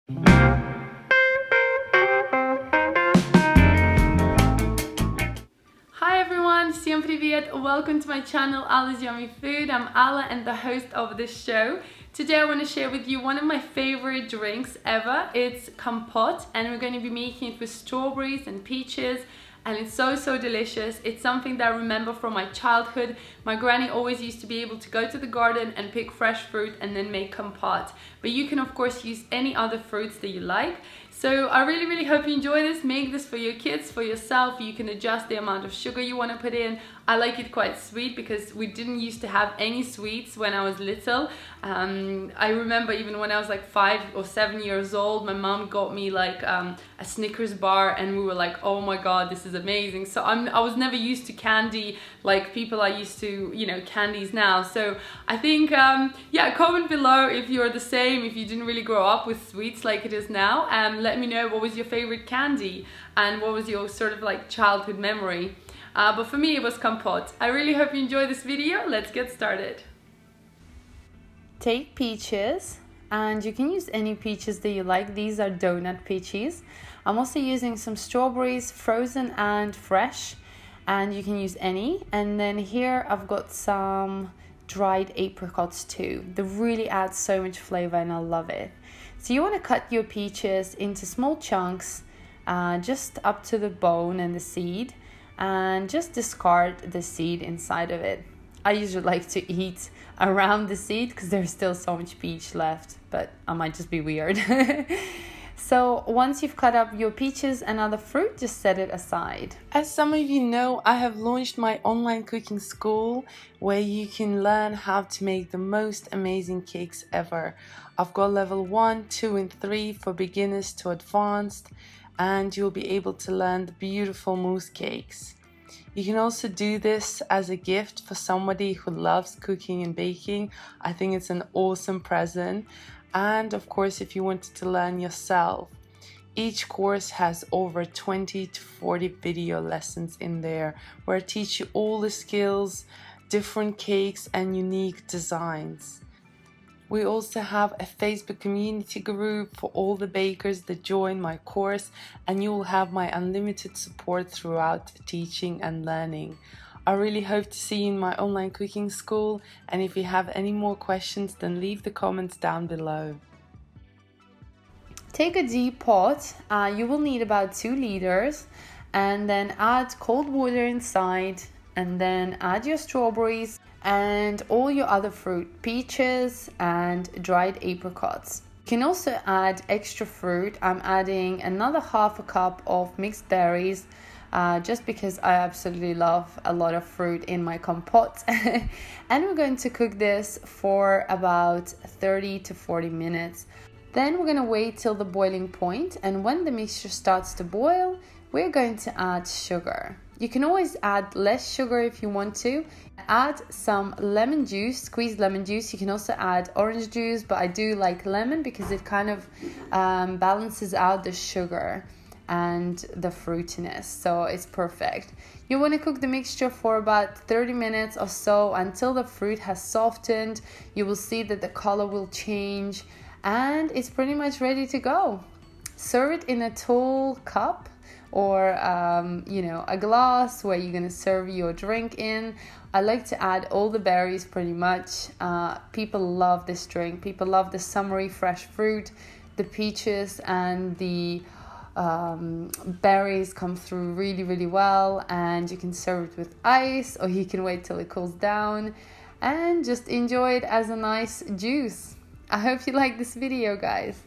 Hi everyone, всем привет! Welcome to my channel AllasYummyFood. I'm Alla and the host of this show. Today I want to share with you one of my favorite drinks ever. It's kompot, and we're going to be making it with strawberries and peaches, and it's so delicious. It's something that I remember from my childhood. My granny always used to be able to go to the garden and pick fresh fruit and then make kompot. But you can of course use any other fruits that you like. So I really hope you enjoy this. Make this for your kids, for yourself. You can adjust the amount of sugar you want to put in. I like it quite sweet because we didn't used to have any sweets when I was little. I remember even when I was like 5 or 7 years old, my mom got me like a Snickers bar, and we were like, oh my god, this is amazing. So I was never used to candy like people are used to, you know, candies now. So I think, yeah, comment below if you're the same, if you didn't really grow up with sweets like it is now. Let me know what was your favorite candy and what was your sort of like childhood memory. But for me it was kompot. I really hope you enjoy this video. Let's get started. Take peaches, and you can use any peaches that you like. These are donut peaches. I'm also using some strawberries, frozen and fresh, and you can use any. And then here I've got some dried apricots too. They really add so much flavor and I love it. So you want to cut your peaches into small chunks, just up to the bone and the seed, and just discard the seed inside of it. I usually like to eat around the seed because there's still so much peach left, but I might just be weird. So once you've cut up your peaches and other fruit, just set it aside. As some of you know, I have launched my online cooking school where you can learn how to make the most amazing cakes ever. I've got level 1, 2 and 3 for beginners to advanced, and you'll be able to learn the beautiful mousse cakes. You can also do this as a gift for somebody who loves cooking and baking. I think it's an awesome present. And of course, if you wanted to learn yourself, each course has over 20 to 40 video lessons in there where I teach you all the skills, different cakes and unique designs. We also have a Facebook community group for all the bakers that join my course, and you will have my unlimited support throughout teaching and learning. I really hope to see you in my online cooking school, and if you have any more questions, then leave the comments down below. Take a deep pot. You will need about 2 liters, and then add cold water inside, and then add your strawberries and all your other fruit, peaches and dried apricots. You can also add extra fruit. I'm adding another half a cup of mixed berries, just because I absolutely love a lot of fruit in my kompot. And we're going to cook this for about 30 to 40 minutes. Then we're going to wait till the boiling point, and when the mixture starts to boil, we're going to add sugar. You can always add less sugar if you want to. Add some lemon juice, squeezed lemon juice. You can also add orange juice, but I do like lemon because it kind of balances out the sugar and the fruitiness, so it's perfect. You want to cook the mixture for about 30 minutes or so until the fruit has softened. You will see that the color will change, and it's pretty much ready to go. Serve it in a tall cup or you know, a glass where you're gonna serve your drink in. I like to add all the berries pretty much. People love this drink. People love the summery fresh fruit. The peaches and the berries come through really well, and you can serve it with ice, or you can wait till it cools down and just enjoy it as a nice juice. I hope you like this video, guys.